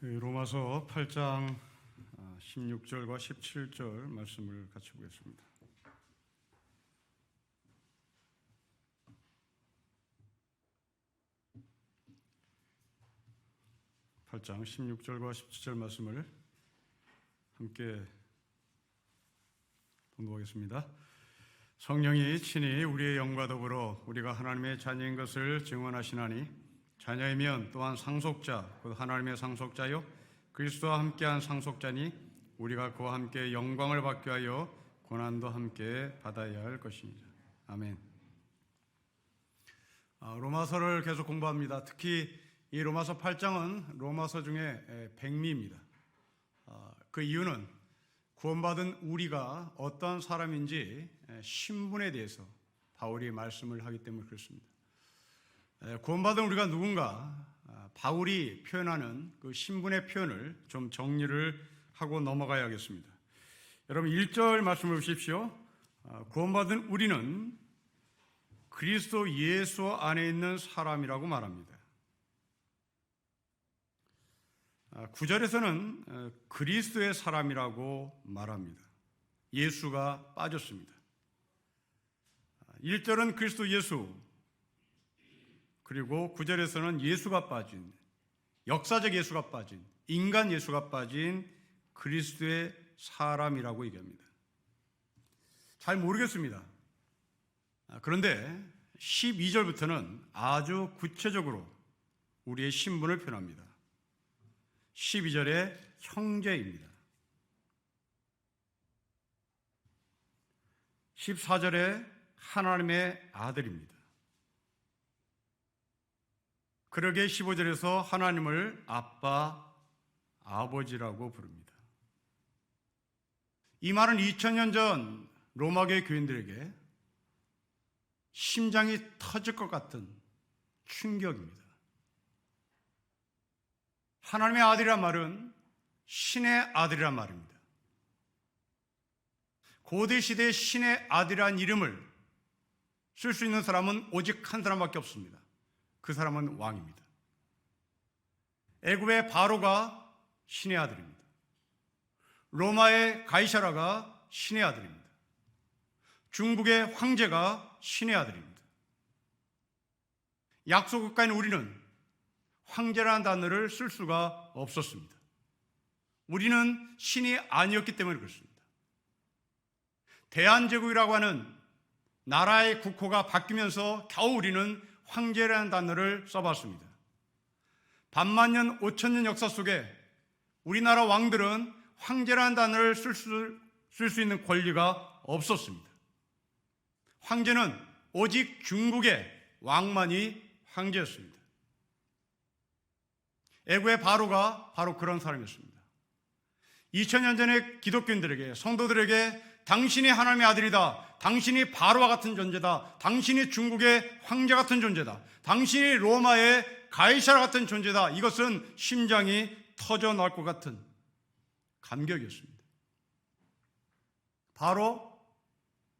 로마서 8장 16절과 17절 말씀을 같이 보겠습니다. (8장 16절과 17절) 말씀을 함께 봉독하겠습니다. 성령이 친히 우리의 영과 더불어 우리가 하나님의 자녀인 것을 증언하시나니 자녀이면 또한 상속자, 곧 하나님의 상속자요 그리스도와 함께한 상속자니 우리가 그와 함께 영광을 받게 하여 고난도 함께 받아야 할 것입니다. 아멘. 로마서를 계속 공부합니다. 특히 이 로마서 8장은 로마서 중에 백미입니다. 그 이유는 구원받은 우리가 어떤 사람인지 신분에 대해서 바울이 말씀을 하기 때문에 그렇습니다. 구원받은 우리가 누군가, 바울이 표현하는 그 신분의 표현을 좀 정리를 하고 넘어가야겠습니다. 여러분 1절 말씀을 보십시오. 구원받은 우리는 그리스도 예수 안에 있는 사람이라고 말합니다. 9절에서는 그리스도의 사람이라고 말합니다. 예수가 빠졌습니다. 1절은 그리스도 예수, 그리고 9절에서는 예수가 빠진, 역사적 예수가 빠진, 인간 예수가 빠진 그리스도의 사람이라고 얘기합니다. 잘 모르겠습니다. 그런데 12절부터는 아주 구체적으로 우리의 신분을 표현합니다. 12절에 형제입니다. 14절에 하나님의 아들입니다. 그러게 15절에서 하나님을 아빠, 아버지라고 부릅니다. 이 말은 2000년 전 로마교회 교인들에게 심장이 터질 것 같은 충격입니다. 하나님의 아들이란 말은 신의 아들이란 말입니다. 고대 시대의 신의 아들이란 이름을 쓸 수 있는 사람은 오직 한 사람밖에 없습니다. 그 사람은 왕입니다. 애굽의 바로가 신의 아들입니다. 로마의 가이사라가 신의 아들입니다. 중국의 황제가 신의 아들입니다. 약속 국가인 우리는 황제라는 단어를 쓸 수가 없었습니다. 우리는 신이 아니었기 때문에 그렇습니다. 대한제국이라고 하는 나라의 국호가 바뀌면서 겨우 우리는 황제라는 단어를 써봤습니다. 반만년 5천년 역사 속에 우리나라 왕들은 황제라는 단어를 쓸 수 있는 권리가 없었습니다. 황제는 오직 중국의 왕만이 황제였습니다. 애굽의 바로가 바로 그런 사람이었습니다. 2000년 전에 기독교인들에게, 성도들에게 당신이 하나님의 아들이다, 당신이 바로와 같은 존재다, 당신이 중국의 황제 같은 존재다, 당신이 로마의 가이사라 같은 존재다, 이것은 심장이 터져 나올 것 같은 감격이었습니다. 바로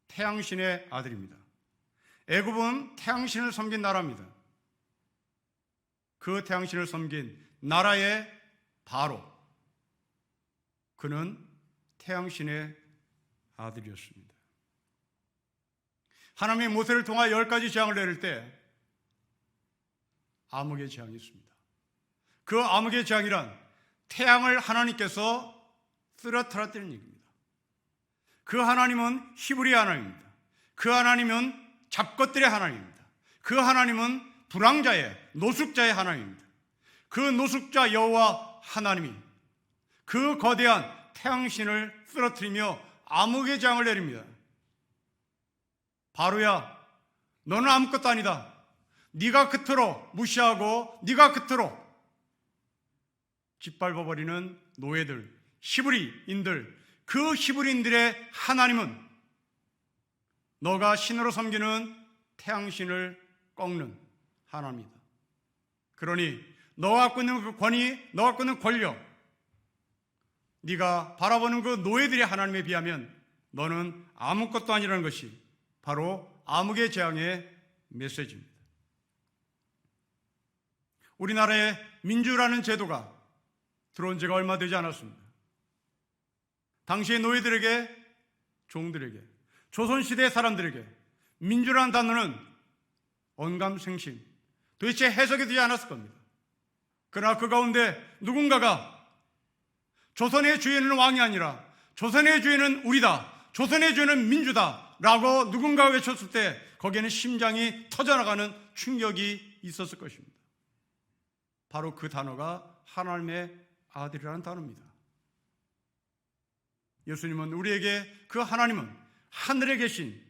태양신의 아들입니다. 애굽은 태양신을 섬긴 나라입니다. 그 태양신을 섬긴 나라의 바로, 그는 태양신의 아들이었습니다. 하나님이 모세를 통하여 10가지 재앙을 내릴 때 암흑의 재앙이 있습니다. 그 암흑의 재앙이란 태양을 하나님께서 쓰러뜨렸다는 얘기입니다. 그 하나님은 히브리의 하나님입니다. 그 하나님은 잡것들의 하나님입니다. 그 하나님은 불황자의, 노숙자의 하나님입니다. 그 노숙자 여호와 하나님이 그 거대한 태양신을 쓰러뜨리며 암흑의 재앙을 내립니다. 바로야, 너는 아무것도 아니다. 네가 그토록 무시하고 네가 그토록 짓밟아버리는 노예들, 히브리인들, 그 히브리인들의 하나님은 너가 신으로 섬기는 태양신을 꺾는 하나님이다. 그러니 너가 갖고 있는 그 권위, 너가 갖고 있는 권력, 네가 바라보는 그 노예들의 하나님에 비하면 너는 아무것도 아니라는 것이 바로 암흑의 재앙의 메시지입니다. 우리나라의 민주라는 제도가 들어온 지가 얼마 되지 않았습니다. 당시의 노예들에게, 종들에게, 조선시대 사람들에게 민주라는 단어는 언감생심, 도대체 해석이 되지 않았을 겁니다. 그러나 그 가운데 누군가가 조선의 주인은 왕이 아니라 조선의 주인은 우리다, 조선의 주인은 민주다 라고 누군가가 외쳤을 때 거기에는 심장이 터져나가는 충격이 있었을 것입니다. 바로 그 단어가 하나님의 아들이라는 단어입니다. 예수님은 우리에게 그 하나님은 하늘에 계신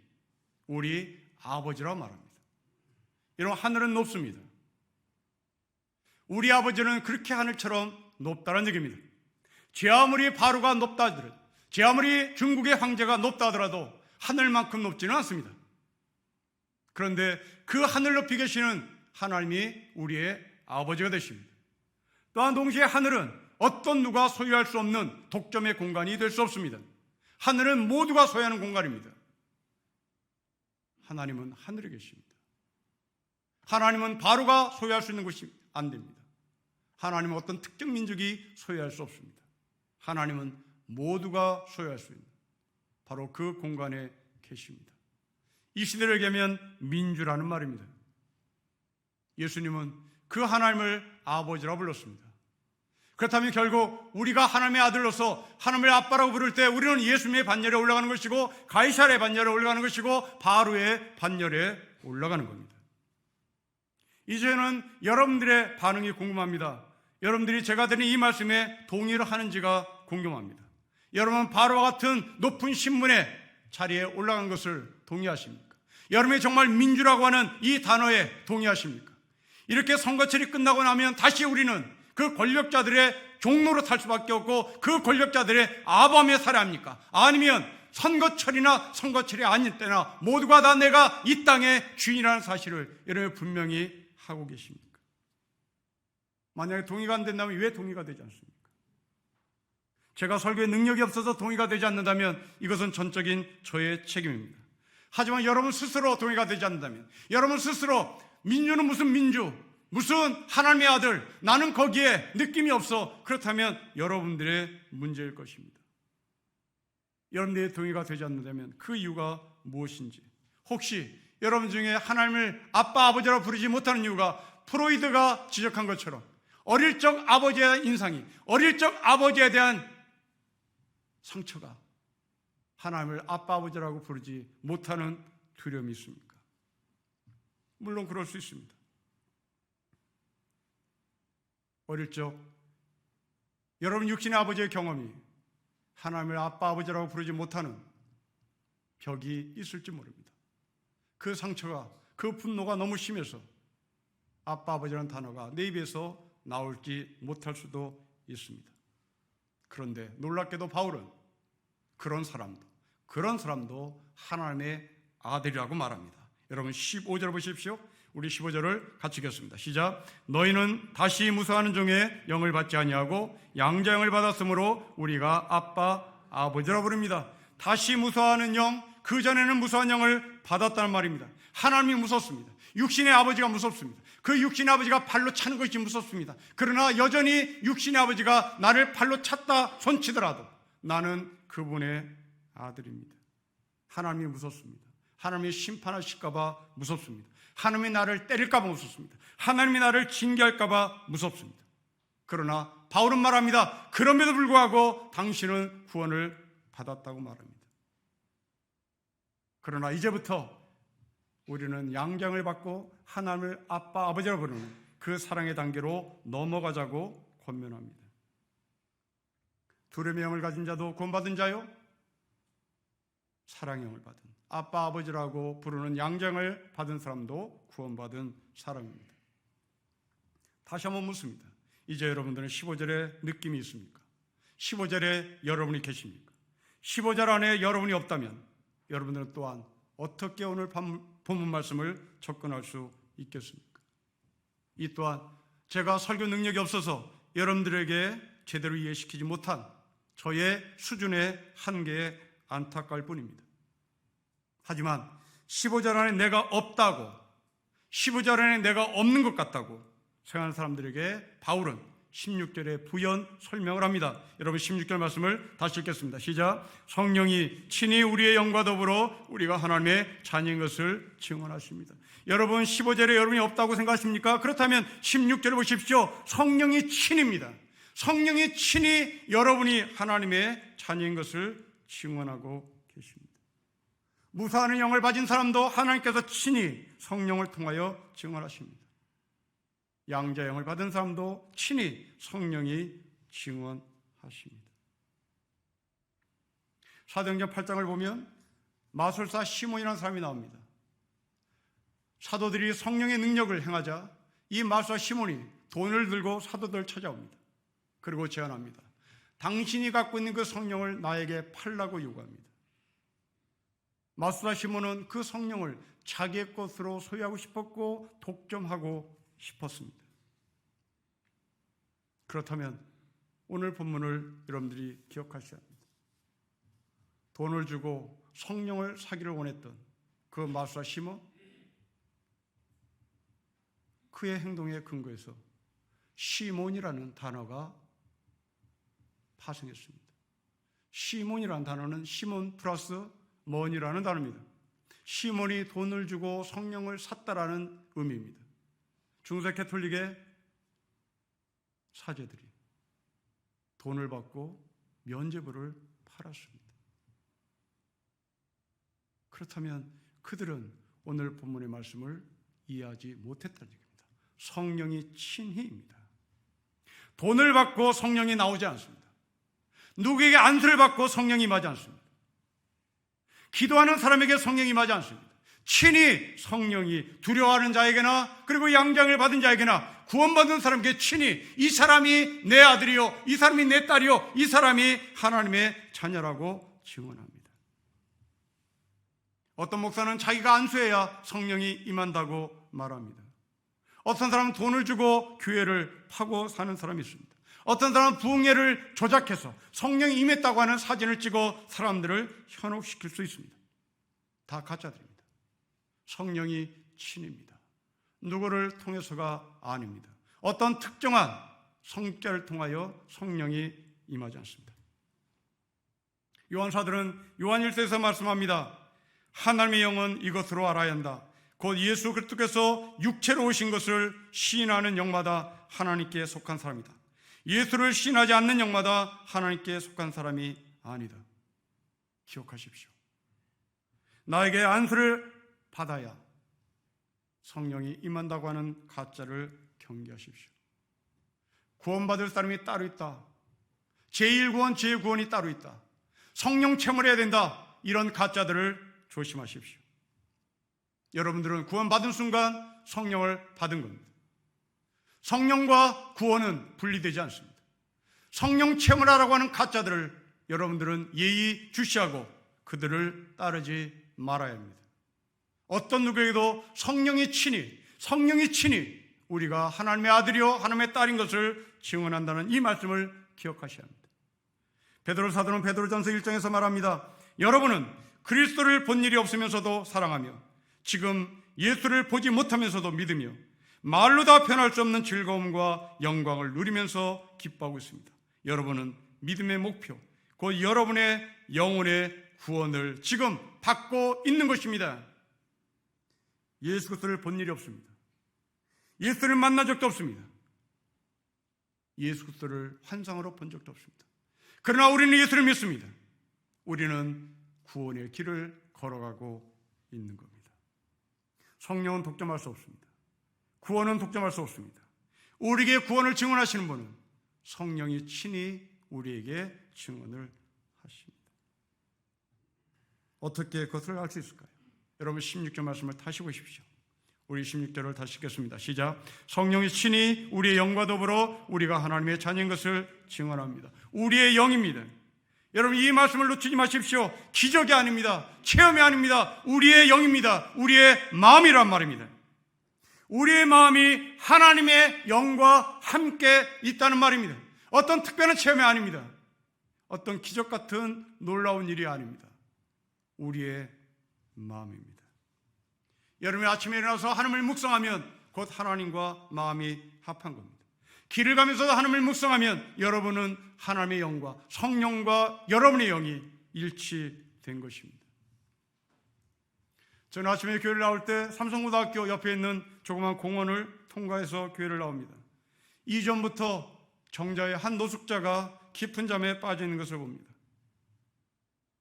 우리 아버지라고 말합니다. 여러분, 하늘은 높습니다. 우리 아버지는 그렇게 하늘처럼 높다는 얘기입니다. 제 아무리 바로가 높다 하더라도, 제 아무리 중국의 황제가 높다 하더라도 하늘만큼 높지는 않습니다. 그런데 그 하늘 높이 계시는 하나님이 우리의 아버지가 되십니다. 또한 동시에 하늘은 어떤 누가 소유할 수 없는 독점의 공간이 될 수 없습니다. 하늘은 모두가 소유하는 공간입니다. 하나님은 하늘에 계십니다. 하나님은 바로가 소유할 수 있는 곳이 안 됩니다. 하나님은 어떤 특정 민족이 소유할 수 없습니다. 하나님은 모두가 소유할 수 있는 바로 그 공간에 계십니다. 이 시대를 얘기하면 민주라는 말입니다. 예수님은 그 하나님을 아버지라고 불렀습니다. 그렇다면 결국 우리가 하나님의 아들로서 하나님의 아빠라고 부를 때 우리는 예수님의 반열에 올라가는 것이고 가이사랴의 반열에 올라가는 것이고 바로의 반열에 올라가는 겁니다. 이제는 여러분들의 반응이 궁금합니다. 여러분들이 제가 드린 이 말씀에 동의를 하는지가 궁금합니다. 여러분, 바로와 같은 높은 신분의 자리에 올라간 것을 동의하십니까? 여러분이 정말 민주라고 하는 이 단어에 동의하십니까? 이렇게 선거철이 끝나고 나면 다시 우리는 그 권력자들의 종로로 탈 수밖에 없고 그 권력자들의 아범에 살아야 합니까? 아니면 선거철이나 선거철이 아닐 때나 모두가 다 내가 이 땅의 주인이라는 사실을 여러분이 분명히 하고 계십니까? 만약에 동의가 안 된다면 왜 동의가 되지 않습니까? 제가 설교에 능력이 없어서 동의가 되지 않는다면 이것은 전적인 저의 책임입니다. 하지만 여러분 스스로 동의가 되지 않는다면, 여러분 스스로 민주는 무슨 민주, 무슨 하나님의 아들, 나는 거기에 느낌이 없어, 그렇다면 여러분들의 문제일 것입니다. 여러분들의 동의가 되지 않는다면 그 이유가 무엇인지, 혹시 여러분 중에 하나님을 아빠, 아버지라고 부르지 못하는 이유가 프로이드가 지적한 것처럼 어릴 적 아버지에 대한 인상이, 어릴 적 아버지에 대한 상처가 하나님을 아빠, 아버지라고 부르지 못하는 두려움이 있습니까? 물론 그럴 수 있습니다. 어릴 적 여러분 육신의 아버지의 경험이 하나님을 아빠, 아버지라고 부르지 못하는 벽이 있을지 모릅니다. 그 상처가, 그 분노가 너무 심해서 아빠, 아버지라는 단어가 내 입에서 나올지 못할 수도 있습니다. 그런데 놀랍게도 바울은 그런 사람도 하나님의 아들이라고 말합니다. 여러분 15절 보십시오. 우리 15절을 같이 읽겠습니다. 시작. 너희는 다시 무수하는 종의 영을 받지 아니하고 양자 영을 받았으므로 우리가 아빠, 아버지라 부릅니다. 다시 무수하는 영, 그전에는 무수한 영을 받았다는 말입니다. 하나님이 무섭습니다. 육신의 아버지가 무섭습니다. 그 육신의 아버지가 발로 차는 것이 무섭습니다. 그러나 여전히 육신의 아버지가 나를 발로 찼다 손치더라도 나는 그분의 아들입니다. 하나님이 무섭습니다. 하나님이 심판하실까 봐 무섭습니다. 하나님이 나를 때릴까 봐 무섭습니다. 하나님이 나를 징계할까 봐 무섭습니다. 그러나 바울은 말합니다. 그럼에도 불구하고 당신은 구원을 받았다고 말합니다. 그러나 이제부터 우리는 양장을 받고 하나님을 아빠, 아버지라고 부르는 그 사랑의 단계로 넘어가자고 권면합니다. 두려움의 영을 가진 자도 구원받은 자요, 사랑의 영을 받은 아빠, 아버지라고 부르는 양장을 받은 사람도 구원받은 사람입니다. 다시 한번 묻습니다. 이제 여러분들은 15절에 느낌이 있습니까? 15절에 여러분이 계십니까? 15절 안에 여러분이 없다면 여러분들은 또한 어떻게 오늘 본문 말씀을 접근할 수 있겠습니까? 이 또한 제가 설교 능력이 없어서 여러분들에게 제대로 이해시키지 못한 저의 수준의 한계에 안타까울 뿐입니다. 하지만 15절 안에 내가 없다고, 15절 안에 내가 없는 것 같다고 생각하는 사람들에게 바울은 16절에 부연 설명을 합니다. 여러분 16절 말씀을 다시 읽겠습니다. 시작. 성령이 친히 우리의 영과 더불어 우리가 하나님의 자녀인 것을 증언하십니다. 여러분 15절에 여러분이 없다고 생각하십니까? 그렇다면 16절을 보십시오. 성령이 친입니다. 성령이 친히 여러분이 하나님의 자녀인 것을 증언하고 계십니다. 무사하는 영을 가진 사람도 하나님께서 친히 성령을 통하여 증언하십니다. 양자영을 받은 사람도 친히 성령이 증언하십니다. 사도행전 8장을 보면 마술사 시몬이라는 사람이 나옵니다. 사도들이 성령의 능력을 행하자 이 마술사 시몬이 돈을 들고 사도들을 찾아옵니다. 그리고 제안합니다. 당신이 갖고 있는 그 성령을 나에게 팔라고 요구합니다. 마술사 시몬은 그 성령을 자기의 것으로 소유하고 싶었고 독점하고 싶었습니다. 그렇다면 오늘 본문을 여러분들이 기억하셔야 합니다. 돈을 주고 성령을 사기를 원했던 그 마술사 시몬, 그의 행동의 근거에서 시몬이라는 단어가 파생했습니다. 시몬이라는 단어는 시몬 플러스 먼이라는 단어입니다. 시몬이 돈을 주고 성령을 샀다라는 의미입니다. 중세 가톨릭의 사제들이 돈을 받고 면죄부를 팔았습니다. 그렇다면 그들은 오늘 본문의 말씀을 이해하지 못했다는 얘기입니다. 성령이 친히입니다. 돈을 받고 성령이 나오지 않습니다. 누구에게 안수를 받고 성령이 임하지 않습니다. 기도하는 사람에게 성령이 임하지 않습니다. 친히 성령이 두려워하는 자에게나 그리고 양장을 받은 자에게나 구원받은 사람에게 친히 이 사람이 내 아들이요, 이 사람이 내 딸이요, 이 사람이 하나님의 자녀라고 증언합니다. 어떤 목사는 자기가 안수해야 성령이 임한다고 말합니다. 어떤 사람은 돈을 주고 교회를 파고 사는 사람이 있습니다. 어떤 사람은 부흥회를 조작해서 성령이 임했다고 하는 사진을 찍어 사람들을 현혹시킬 수 있습니다. 다 가짜들입니다. 성령이 친입니다. 누구를 통해서가 아닙니다. 어떤 특정한 성자를 통하여 성령이 임하지 않습니다. 요한사도는 요한 1서에서 말씀합니다. 하나님의 영은 이것으로 알아야 한다. 곧 예수 그리스도께서 육체로 오신 것을 시인하는 영마다 하나님께 속한 사람이다. 예수를 시인하지 않는 영마다 하나님께 속한 사람이 아니다. 기억하십시오. 나에게 안수를 받아야 성령이 임한다고 하는 가짜를 경계하십시오. 구원받을 사람이 따로 있다. 제1구원, 제9구원이 따로 있다. 성령 체험을 해야 된다. 이런 가짜들을 조심하십시오. 여러분들은 구원받은 순간 성령을 받은 겁니다. 성령과 구원은 분리되지 않습니다. 성령 체험을 하라고 하는 가짜들을 여러분들은 예의주시하고 그들을 따르지 말아야 합니다. 어떤 누구에게도 성령이 친히 우리가 하나님의 아들이요 하나님의 딸인 것을 증언한다는 이 말씀을 기억하셔야 합니다. 베드로 사도는 베드로전서 1장에서 말합니다. 여러분은 그리스도를 본 일이 없으면서도 사랑하며 지금 예수를 보지 못하면서도 믿으며 말로 다 표현할 수 없는 즐거움과 영광을 누리면서 기뻐하고 있습니다. 여러분은 믿음의 목표, 곧 여러분의 영혼의 구원을 지금 받고 있는 것입니다. 예수 그리스도를 본 일이 없습니다. 예수를 만난 적도 없습니다. 예수 그리스도를 환상으로 본 적도 없습니다. 그러나 우리는 예수를 믿습니다. 우리는 구원의 길을 걸어가고 있는 겁니다. 성령은 독점할 수 없습니다. 구원은 독점할 수 없습니다. 우리에게 구원을 증언하시는 분은 성령이 친히 우리에게 증언을 하십니다. 어떻게 그것을 알 수 있을까요? 여러분 16절 말씀을 다시 보십시오. 우리 16절을 다시 읽겠습니다. 시작. 성령이 친히 우리의 영과 더불어 우리가 하나님의 자녀인 것을 증언합니다. 우리의 영입니다. 여러분 이 말씀을 놓치지 마십시오. 기적이 아닙니다. 체험이 아닙니다. 우리의 영입니다. 우리의 마음이란 말입니다. 우리의 마음이 하나님의 영과 함께 있다는 말입니다. 어떤 특별한 체험이 아닙니다. 어떤 기적 같은 놀라운 일이 아닙니다. 우리의 마음입니다. 여러분이 아침에 일어나서 하나님을 묵상하면 곧 하나님과 마음이 합한 겁니다. 길을 가면서도 하나님을 묵상하면 여러분은 하나님의 영과 성령과 여러분의 영이 일치된 것입니다. 저는 아침에 교회를 나올 때 삼성고등학교 옆에 있는 조그만 공원을 통과해서 교회를 나옵니다. 이전부터 정자의 한 노숙자가 깊은 잠에 빠져 있는 것을 봅니다.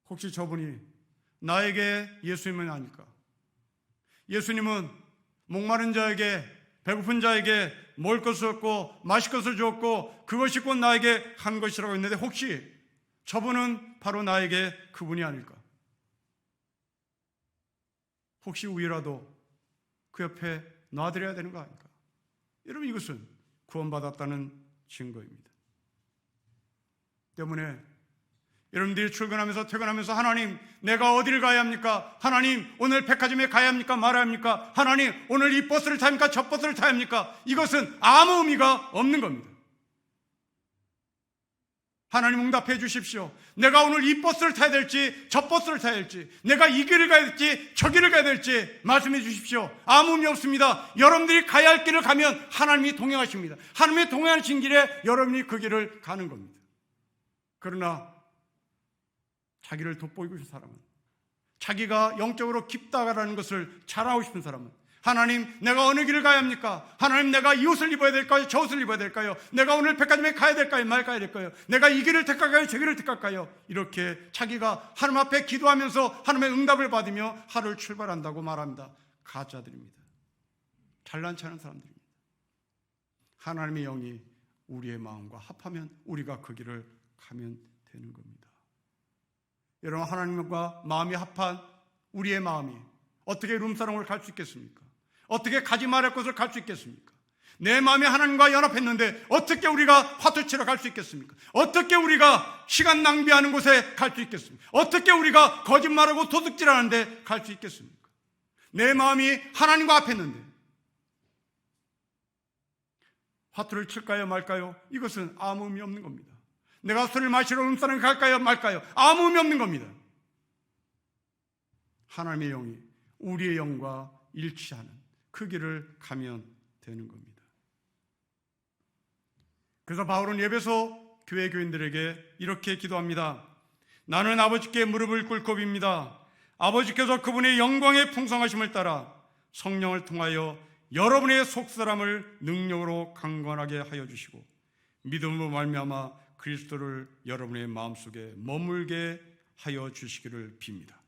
혹시 저분이 나에게 예수님은 아닐까? 예수님은 목마른 자에게, 배고픈 자에게 먹을 것을 줬고 마실 것을 주었고 그것이 곧 나에게 한 것이라고 했는데, 혹시 저분은 바로 나에게 그분이 아닐까? 혹시 우리라도 그 옆에 놔드려야 되는 거 아닐까? 여러분, 이것은 구원받았다는 증거입니다. 때문에 여러분들이 출근하면서 퇴근하면서 하나님, 내가 어디를 가야 합니까? 하나님, 오늘 백화점에 가야 합니까? 말아야 합니까? 하나님, 오늘 이 버스를 타야 합니까? 저 버스를 타야 합니까? 이것은 아무 의미가 없는 겁니다. 하나님, 응답해 주십시오. 내가 오늘 이 버스를 타야 될지 저 버스를 타야 될지, 내가 이 길을 가야 될지 저 길을 가야 될지 말씀해 주십시오. 아무 의미 없습니다. 여러분들이 가야 할 길을 가면 하나님이 동행하십니다. 하나님이 동행하신 길에 여러분이 그 길을 가는 겁니다. 그러나 자기를 돋보이고 싶은 사람은, 자기가 영적으로 깊다라는 것을 자랑하고 싶은 사람은, 하나님, 내가 어느 길을 가야 합니까? 하나님, 내가 이 옷을 입어야 될까요? 저 옷을 입어야 될까요? 내가 오늘 백화점에 가야 될까요? 말까야 될까요? 내가 이 길을 택할까요? 저 길을 택할까요? 이렇게 자기가 하나님 앞에 기도하면서 하나님의 응답을 받으며 하루를 출발한다고 말합니다. 가짜들입니다. 잘난치 않은 사람들입니다. 하나님의 영이 우리의 마음과 합하면 우리가 그 길을 가면 되는 겁니다. 여러분, 하나님과 마음이 합한 우리의 마음이 어떻게 룸사롱을 갈 수 있겠습니까? 어떻게 가지 말할 것을 갈 수 있겠습니까? 내 마음이 하나님과 연합했는데 어떻게 우리가 화투 치러 갈 수 있겠습니까? 어떻게 우리가 시간 낭비하는 곳에 갈 수 있겠습니까? 어떻게 우리가 거짓말하고 도둑질하는 데 갈 수 있겠습니까? 내 마음이 하나님과 합했는데 화투를 칠까요 말까요? 이것은 아무 의미 없는 겁니다. 내가 술을 마시러 룸사롱에 갈까요 말까요? 아무 의미 없는 겁니다. 하나님의 영이 우리의 영과 일치하는 그 길을 가면 되는 겁니다. 그래서 바울은 에베소 교회 교인들에게 이렇게 기도합니다. 나는 아버지께 무릎을 꿇고 빕니다. 아버지께서 그분의 영광의 풍성하심을 따라 성령을 통하여 여러분의 속사람을 능력으로 강건하게 하여 주시고 믿음으로 말미암아 그리스도를 여러분의 마음속에 머물게 하여 주시기를 빕니다.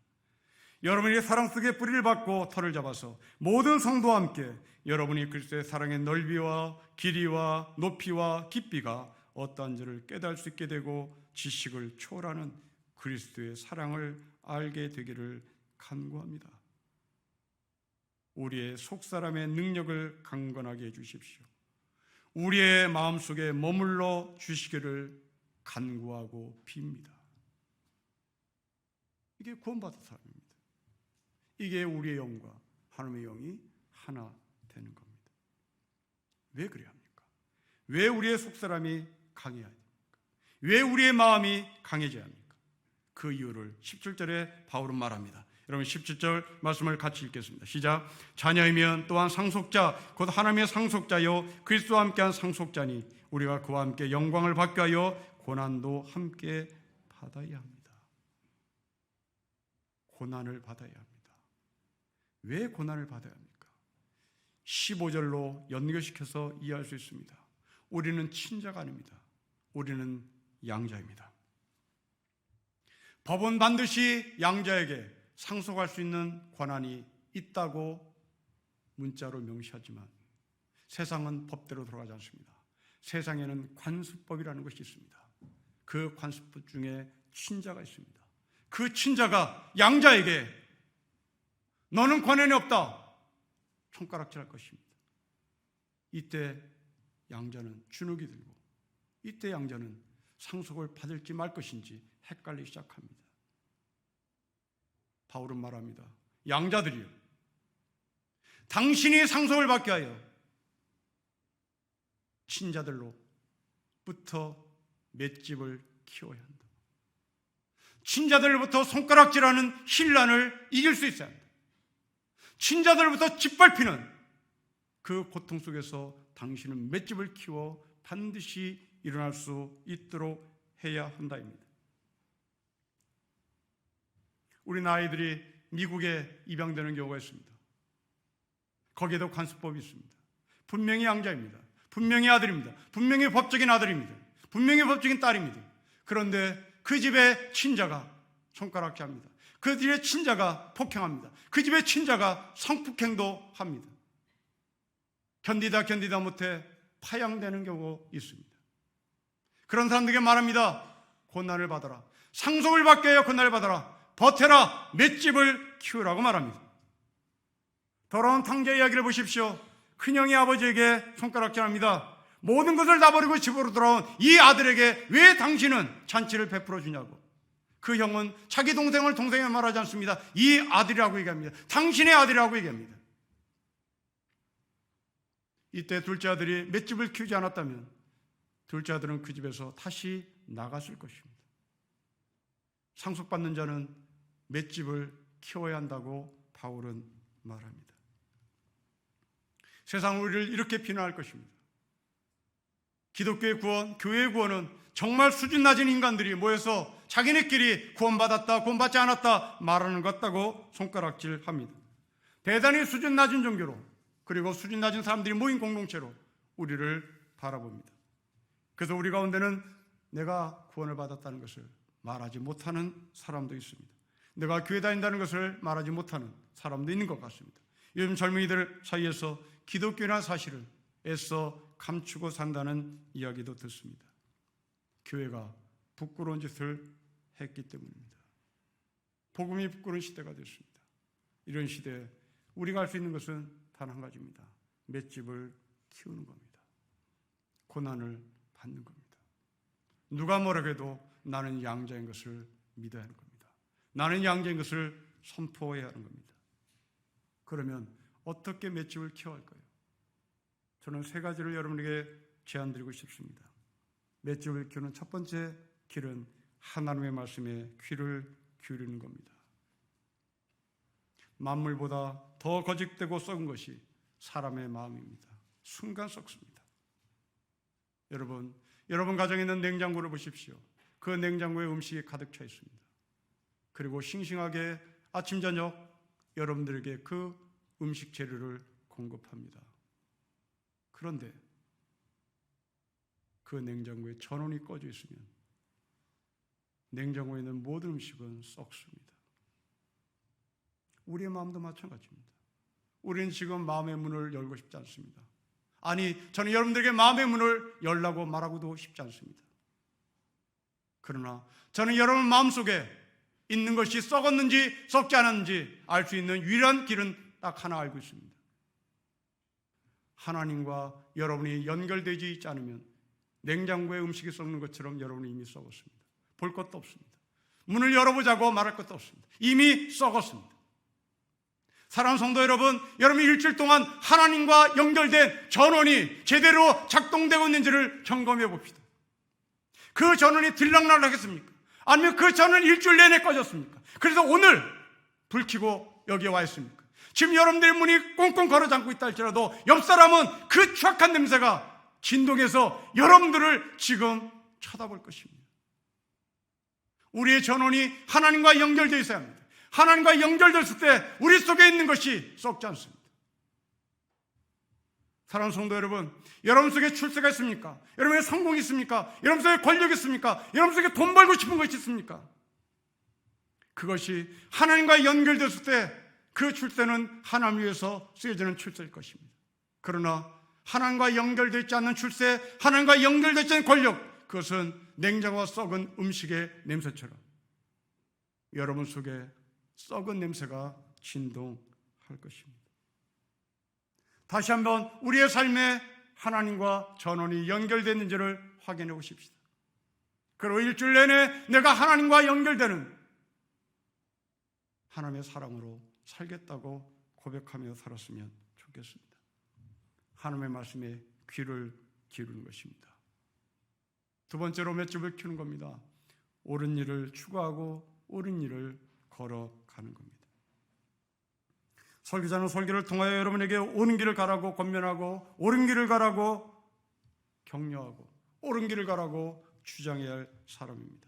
여러분이 사랑 속에 뿌리를 받고 털을 잡아서 모든 성도와 함께 여러분이 그리스도의 사랑의 넓이와 길이와 높이와 깊이가 어떠한지를 깨달을 수 있게 되고 지식을 초월하는 그리스도의 사랑을 알게 되기를 간구합니다. 우리의 속사람의 능력을 강건하게 해주십시오. 우리의 마음속에 머물러 주시기를 간구하고 빕니다. 이게 구원받은 사람입니다. 이게 우리의 영과 하나님의 영이 하나 되는 겁니다. 왜 그래야 합니까? 왜 우리의 속사람이 강해야 합니까? 왜 우리의 마음이 강해져야 합니까? 그 이유를 17절에 바울은 말합니다. 여러분 17절 말씀을 같이 읽겠습니다. 시작. 자녀이면 또한 상속자 곧 하나님의 상속자요 그리스도와 함께한 상속자니 우리가 그와 함께 영광을 받게 하여 고난도 함께 받아야 합니다. 고난을 받아야 합니다. 왜 고난을 받아야 합니까? 15절로 연결시켜서 이해할 수 있습니다. 우리는 친자가 아닙니다. 우리는 양자입니다. 법은 반드시 양자에게 상속할 수 있는 권한이 있다고 문자로 명시하지만 세상은 법대로 돌아가지 않습니다. 세상에는 관습법이라는 것이 있습니다. 그 관습법 중에 친자가 있습니다. 그 친자가 양자에게 너는 권한이 없다 손가락질할 것입니다. 이때 양자는 주눅이 들고 이때 양자는 상속을 받을지 말 것인지 헷갈리기 시작합니다. 바울은 말합니다. 양자들이요, 당신이 상속을 받게 하여 친자들로부터 맷집을 키워야 한다. 친자들로부터 손가락질하는 신란을 이길 수 있어야 한다. 친자들로부터 짓밟히는 그 고통 속에서 당신은 맷집을 키워 반드시 일어날 수 있도록 해야 한다입니다. 우리 아이들이 미국에 입양되는 경우가 있습니다. 거기에도 관습법이 있습니다. 분명히 양자입니다. 분명히 아들입니다. 분명히 법적인 아들입니다. 분명히 법적인 딸입니다. 그런데 그 집의 친자가 손가락질합니다. 그 집의 친자가 폭행합니다. 그 집의 친자가 성폭행도 합니다. 견디다 못해 파양되는 경우가 있습니다. 그런 사람들에게 말합니다. 고난을 받아라. 상속을 받게 하여 고난을 받아라. 버텨라. 맷집을 키우라고 말합니다. 더러운 탕자 이야기를 보십시오. 큰형이 아버지에게 손가락질합니다. 모든 것을 다 버리고 집으로 돌아온 이 아들에게 왜 당신은 잔치를 베풀어 주냐고. 그 형은 자기 동생을 동생이 말하지 않습니다. 이 아들이라고 얘기합니다. 당신의 아들이라고 얘기합니다. 이때 둘째 아들이 맷집을 키우지 않았다면 둘째 아들은 그 집에서 다시 나갔을 것입니다. 상속받는 자는 맷집을 키워야 한다고 바울은 말합니다. 세상은 우리를 이렇게 비난할 것입니다. 기독교의 구원, 교회의 구원은 정말 수준 낮은 인간들이 모여서 자기네끼리 구원받았다, 구원받지 않았다 말하는 것 같다고 손가락질합니다. 대단히 수준 낮은 종교로, 그리고 수준 낮은 사람들이 모인 공동체로 우리를 바라봅니다. 그래서 우리 가운데는 내가 구원을 받았다는 것을 말하지 못하는 사람도 있습니다. 내가 교회 다닌다는 것을 말하지 못하는 사람도 있는 것 같습니다. 요즘 젊은이들 사이에서 기독교라는 사실을 애써 감추고 산다는 이야기도 듣습니다. 교회가 부끄러운 짓을 했기 때문입니다. 복음이 부끄러운 시대가 됐습니다. 이런 시대에 우리가 할 수 있는 것은 단 한 가지입니다. 맷집을 키우는 겁니다. 고난을 받는 겁니다. 누가 뭐라고 해도 나는 양자인 것을 믿어야 하는 겁니다. 나는 양자인 것을 선포해야 하는 겁니다. 그러면 어떻게 맷집을 키워야 할까요? 저는 세 가지를 여러분에게 제안드리고 싶습니다. 맷집을 키우는 첫 번째 길은 하나님의 말씀에 귀를 기울이는 겁니다. 만물보다 더 거짓되고 썩은 것이 사람의 마음입니다. 순간 썩습니다. 여러분 가정에 있는 냉장고를 보십시오. 그 냉장고에 음식이 가득 차 있습니다. 그리고 싱싱하게 아침 저녁 여러분들에게 그 음식 재료를 공급합니다. 그런데 그 냉장고에 전원이 꺼져 있으면 냉장고에 있는 모든 음식은 썩습니다. 우리의 마음도 마찬가지입니다. 우리는 지금 마음의 문을 열고 싶지 않습니다. 아니, 저는 여러분들에게 마음의 문을 열라고 말하고도 싶지 않습니다. 그러나 저는 여러분 마음속에 있는 것이 썩었는지 썩지 않았는지 알 수 있는 유일한 길은 딱 하나 알고 있습니다. 하나님과 여러분이 연결되지 있지 않으면 냉장고에 음식이 썩는 것처럼 여러분은 이미 썩었습니다. 볼 것도 없습니다. 문을 열어보자고 말할 것도 없습니다. 이미 썩었습니다. 사랑하는 성도 여러분, 여러분이 일주일 동안 하나님과 연결된 전원이 제대로 작동되고 있는지를 점검해 봅시다. 그 전원이 들락날락했습니까? 아니면 그 전원이 일주일 내내 꺼졌습니까? 그래서 오늘 불 켜고 여기에 와 있습니까? 지금 여러분들의 문이 꽁꽁 걸어 잠고 있다 할지라도 옆 사람은 그 추악한 냄새가 진동해서 여러분들을 지금 쳐다볼 것입니다. 우리의 전원이 하나님과 연결되어 있어야 합니다. 하나님과 연결됐을 때 우리 속에 있는 것이 썩지 않습니다. 사랑하는 성도 여러분, 여러분 속에 출세가 있습니까? 여러분의 성공이 있습니까? 여러분 속에 권력이 있습니까? 여러분 속에 돈 벌고 싶은 것이 있습니까? 그것이 하나님과 연결됐을 때 그 출세는 하나님 위해서 쓰여지는 출세일 것입니다. 그러나 하나님과 연결되어 있지 않는 출세, 하나님과 연결되어 있지 않는 권력, 그것은 냉장고와 썩은 음식의 냄새처럼 여러분 속에 썩은 냄새가 진동할 것입니다. 다시 한번 우리의 삶에 하나님과 전원이 연결됐는지를 확인해 보십시다. 그리고 일주일 내내 내가 하나님과 연결되는 하나님의 사랑으로 살겠다고 고백하며 살았으면 좋겠습니다. 하나님의 말씀에 귀를 기울이는 것입니다. 두 번째로 맷집을 키우는 겁니다. 옳은 일을 추구하고 옳은 일을 걸어가는 겁니다. 설교자는 설교를 통하여 여러분에게 옳은 길을 가라고 권면하고 옳은 길을 가라고 격려하고 옳은 길을 가라고 주장해야 할 사람입니다.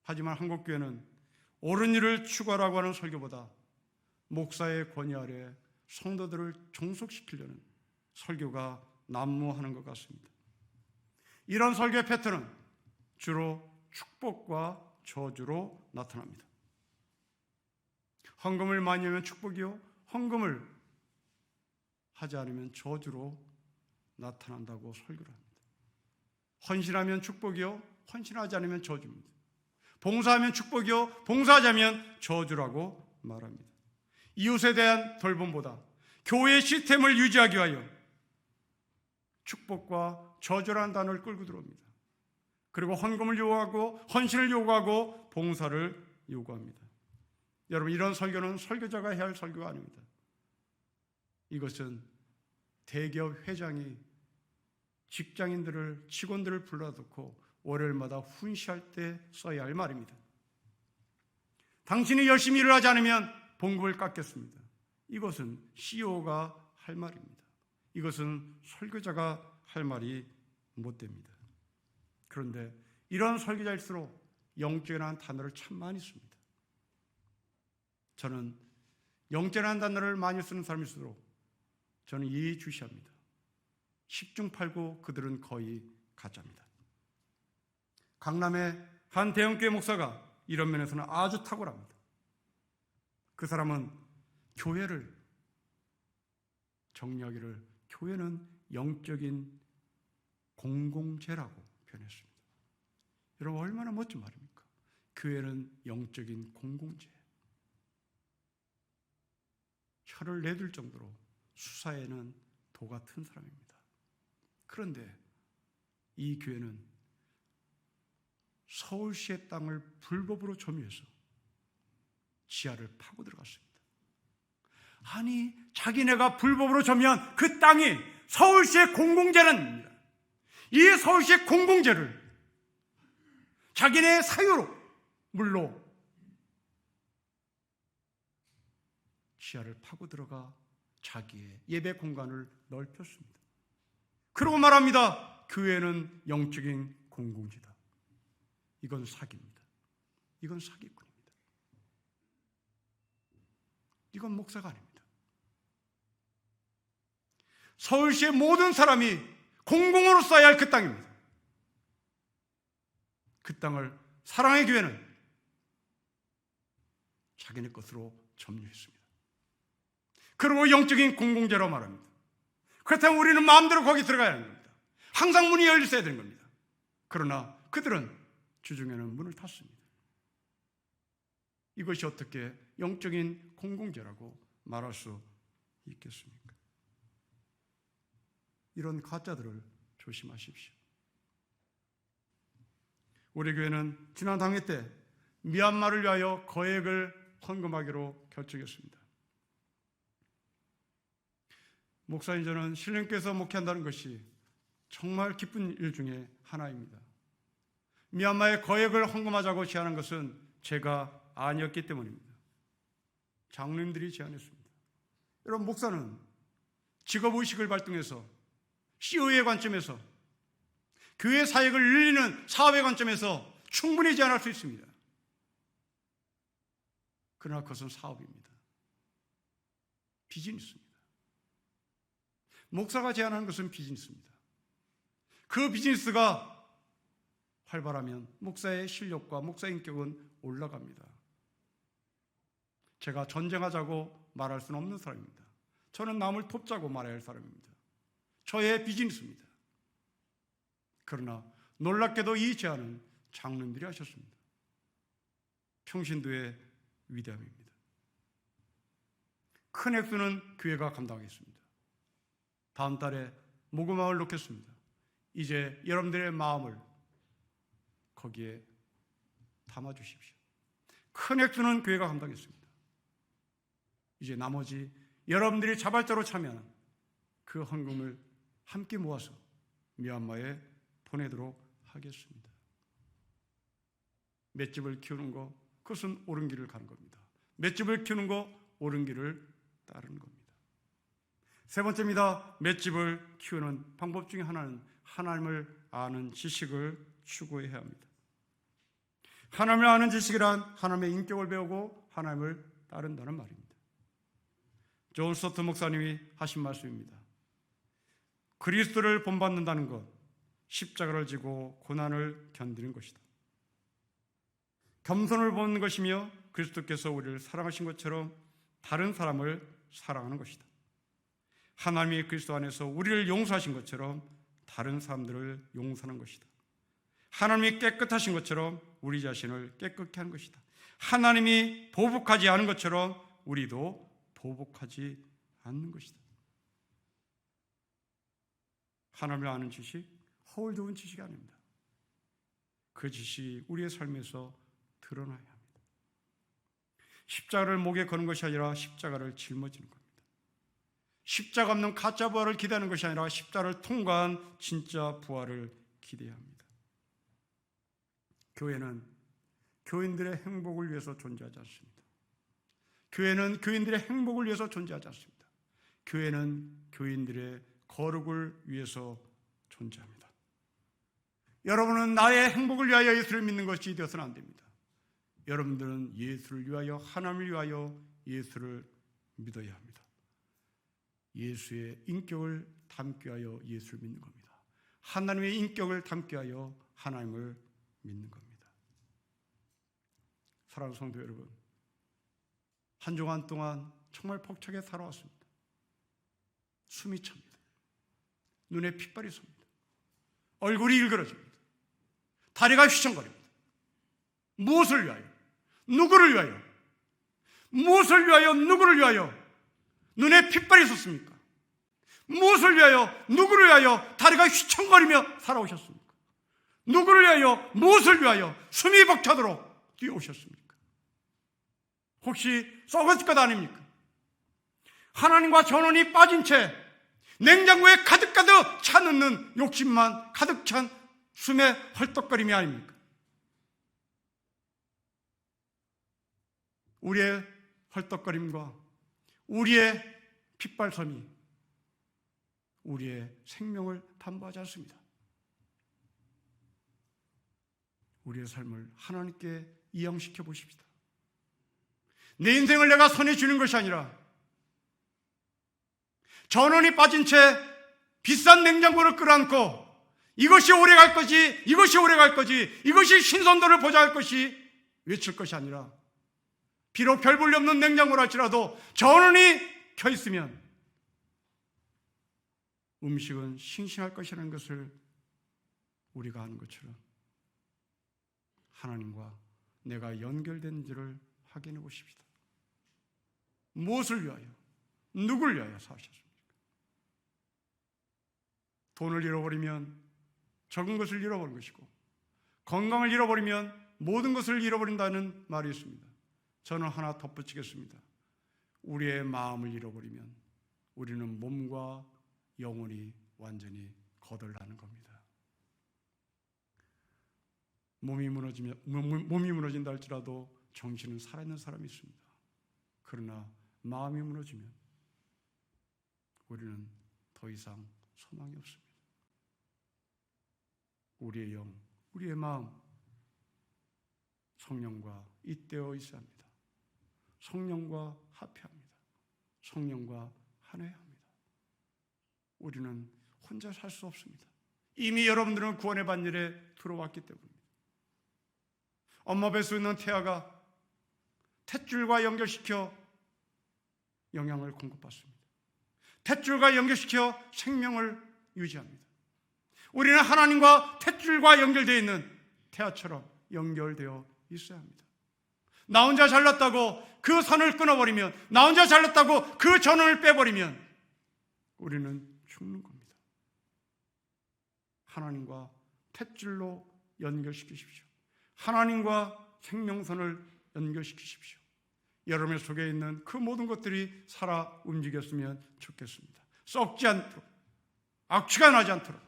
하지만 한국교회는 옳은 일을 추구하라고 하는 설교보다 목사의 권위 아래 성도들을 종속시키려는 설교가 난무하는 것 같습니다. 이런 설교의 패턴은 주로 축복과 저주로 나타납니다. 헌금을 많이 하면 축복이요, 헌금을 하지 않으면 저주로 나타난다고 설교를 합니다. 헌신하면 축복이요, 헌신하지 않으면 저주입니다. 봉사하면 축복이요, 봉사하지 않으면 저주라고 말합니다. 이웃에 대한 돌봄보다 교회의 시스템을 유지하기 위하여 축복과 저주라는 단어를 끌고 들어옵니다. 그리고 헌금을 요구하고 헌신을 요구하고 봉사를 요구합니다. 여러분, 이런 설교는 설교자가 해야 할 설교가 아닙니다. 이것은 대기업 회장이 직장인들을, 직원들을 불러놓고 월요일마다 훈시할 때 써야 할 말입니다. 당신이 열심히 일을 하지 않으면 봉급을 깎겠습니다. 이것은 CEO가 할 말입니다. 이것은 설교자가 할 말이 못 됩니다. 그런데 이런 설교자일수록 영적이라는 단어를 참 많이 씁니다. 저는 영적이라는 단어를 많이 쓰는 사람일수록 저는 예의주시합니다. 10중 8구 그들은 거의 가짜입니다. 강남의 한 대형교회 목사가 이런 면에서는 아주 탁월합니다. 그 사람은 교회를 정리하기를 교회는 영적인 공공재라고 표현했습니다. 여러분, 얼마나 멋진 말입니까? 교회는 영적인 공공재. 혀를 내둘 정도로 수사에는 도 같은 사람입니다. 그런데 이 교회는 서울시의 땅을 불법으로 점유해서 지하를 파고 들어갔습니다. 아니, 자기네가 불법으로 점유한 그 땅이 서울시의 공공재랍니다. 이 서울시의 공공재를 자기네의 사유로 물로 지하를 파고 들어가 자기의 예배 공간을 넓혔습니다. 그러고 말합니다. 교회는 영적인 공공재다. 이건 사기입니다. 이건 사기꾼입니다. 이건 목사가 아닙니다. 서울시의 모든 사람이 공공으로 써야 할 그 땅입니다. 그 땅을 사랑의 교회는 자기네 것으로 점유했습니다. 그리고 영적인 공공재라고 말합니다. 그렇다면 우리는 마음대로 거기 들어가야 하는 겁니다. 항상 문이 열려 있어야 되는 겁니다. 그러나 그들은 주중에는 문을 닫습니다. 이것이 어떻게 영적인 공공재라고 말할 수 있겠습니까? 이런 가짜들을 조심하십시오. 우리 교회는 지난 당회 때 미얀마를 위하여 거액을 헌금하기로 결정했습니다. 목사님, 저는 신령께서 목회한다는 것이 정말 기쁜 일 중에 하나입니다. 미얀마에 거액을 헌금하자고 제안한 것은 제가 아니었기 때문입니다. 장로님들이 제안했습니다. 여러분, 목사는 직업의식을 발동해서 CEO의 관점에서 교회 사역을 늘리는 사업의 관점에서 충분히 제안할 수 있습니다. 그러나 그것은 사업입니다. 비즈니스입니다. 목사가 제안하는 것은 비즈니스입니다. 그 비즈니스가 활발하면 목사의 실력과 목사의 인격은 올라갑니다. 제가 전쟁하자고 말할 수는 없는 사람입니다. 저는 남을 돕자고 말해야 할 사람입니다. 저의 비즈니스입니다. 그러나 놀랍게도 이 제안은 장로님들이 하셨습니다. 평신도의 위대함입니다. 큰 액수는 교회가 감당하겠습니다. 다음 달에 모금함을 놓겠습니다. 이제 여러분들의 마음을 거기에 담아주십시오. 큰 액수는 교회가 감당하겠습니다. 이제 나머지 여러분들이 자발적으로 참여하는 그 헌금을 함께 모아서 미얀마에 보내도록 하겠습니다. 맷집을 키우는 거, 그것은 옳은 길을 가는 겁니다. 맷집을 키우는 거, 옳은 길을 따르는 겁니다. 세 번째입니다. 맷집을 키우는 방법 중에 하나는 하나님을 아는 지식을 추구해야 합니다. 하나님을 아는 지식이란 하나님의 인격을 배우고 하나님을 따른다는 말입니다. 존 스토트 목사님이 하신 말씀입니다. 그리스도를 본받는다는 것, 십자가를 지고 고난을 견디는 것이다. 겸손을 보는 것이며 그리스도께서 우리를 사랑하신 것처럼 다른 사람을 사랑하는 것이다. 하나님이 그리스도 안에서 우리를 용서하신 것처럼 다른 사람들을 용서하는 것이다. 하나님이 깨끗하신 것처럼 우리 자신을 깨끗게 하는 것이다. 하나님이 보복하지 않은 것처럼 우리도 보복하지 않는 것이다. 하나님을 아는 지식, 허울 좋은 지식이 아닙니다. 그 지식이 우리의 삶에서 드러나야 합니다. 십자가를 목에 거는 것이 아니라 십자가를 짊어지는 겁니다. 십자가 없는 가짜 부활을 기대하는 것이 아니라 십자가를 통과한 진짜 부활을 기대해야 합니다. 교회는 교인들의 행복을 위해서 존재하지 않습니다. 교회는 교인들의 행복을 위해서 존재하지 않습니다. 교회는 교인들의 거룩을 위해서 존재합니다. 여러분은 나의 행복을 위하여 예수를 믿는 것이 되어서는 안 됩니다. 여러분들은 예수를 위하여, 하나님을 위하여 예수를 믿어야 합니다. 예수의 인격을 담기 위하여 예수를 믿는 겁니다. 하나님의 인격을 담기 위하여 하나님을 믿는 겁니다. 사랑하는 성도 여러분, 한 주간 동안 정말 벅차게 살아왔습니다. 숨이 찹니다. 눈에 핏발이 섭니다. 얼굴이 일그러집니다. 다리가 휘청거립니다. 무엇을 위하여? 누구를 위하여? 무엇을 위하여? 누구를 위하여? 눈에 핏발이 섰습니까? 무엇을 위하여? 누구를 위하여 다리가 휘청거리며 살아오셨습니까? 누구를 위하여? 무엇을 위하여 숨이 벅차도록 뛰어오셨습니까? 혹시 썩었을 것 아닙니까? 하나님과 전원이 빠진 채 냉장고에 가득가득 차 넣는 욕심만 가득 찬 숨의 헐떡거림이 아닙니까? 우리의 헐떡거림과 우리의 핏발섬이 우리의 생명을 담보하지 않습니다. 우리의 삶을 하나님께 이양시켜 보십시다. 내 인생을 내가 손에 쥐는 것이 아니라 전원이 빠진 채 비싼 냉장고를 끌어안고 이것이 오래 갈 거지, 이것이 오래 갈 거지, 이것이 신선도를 보장할 것이 외칠 것이 아니라 비록 별 볼일 없는 냉장고라 할지라도 전원이 켜 있으면 음식은 싱싱할 것이라는 것을 우리가 아는 것처럼 하나님과 내가 연결된지를 확인해 보십시다. 무엇을 위하여, 누구를 위하여 사셨습니까? 돈을 잃어버리면 적은 것을 잃어버린 것이고 건강을 잃어버리면 모든 것을 잃어버린다는 말이 있습니다. 저는 하나 덧붙이겠습니다. 우리의 마음을 잃어버리면 우리는 몸과 영혼이 완전히 거덜나는 겁니다. 몸이 무너진다 할지라도 정신은 살아있는 사람이 있습니다. 그러나 마음이 무너지면 우리는 더 이상 소망이 없습니다. 우리의 영, 우리의 마음, 성령과 잇대어 있어야 합니다. 성령과 합해합니다. 성령과 하나야 합니다. 우리는 혼자 살 수 없습니다. 이미 여러분들은 구원의 반열에 들어왔기 때문입니다. 엄마 뱃속에 있는 태아가 탯줄과 연결시켜 영양을 공급받습니다. 탯줄과 연결시켜 생명을 유지합니다. 우리는 하나님과 탯줄과 연결되어 있는 태아처럼 연결되어 있어야 합니다. 나 혼자 잘났다고 그 선을 끊어버리면, 나 혼자 잘났다고 그 전원을 빼버리면 우리는 죽는 겁니다. 하나님과 탯줄로 연결시키십시오. 하나님과 생명선을 연결시키십시오. 여러분의 속에 있는 그 모든 것들이 살아 움직였으면 좋겠습니다. 썩지 않도록, 악취가 나지 않도록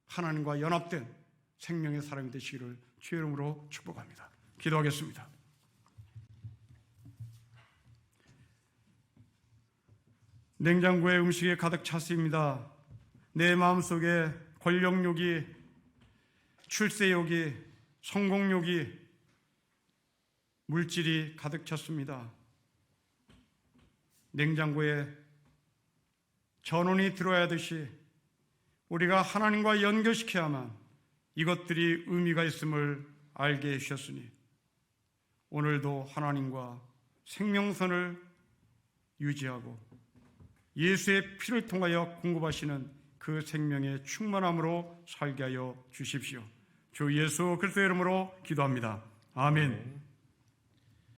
하나님과 연합된 생명의 사람이 되시기를 주의 이름으로 축복합니다. 기도하겠습니다. 냉장고에 음식이 가득 찼습니다. 내 마음속에 권력욕이, 출세욕이, 성공욕이, 물질이 가득 찼습니다. 냉장고에 전원이 들어야 하듯이 우리가 하나님과 연결시켜야만 이것들이 의미가 있음을 알게 해주셨으니 오늘도 하나님과 생명선을 유지하고 예수의 피를 통하여 공급하시는 그 생명의 충만함으로 살게 하여 주십시오. 주 예수 그리스도의 이름으로 기도합니다. 아멘.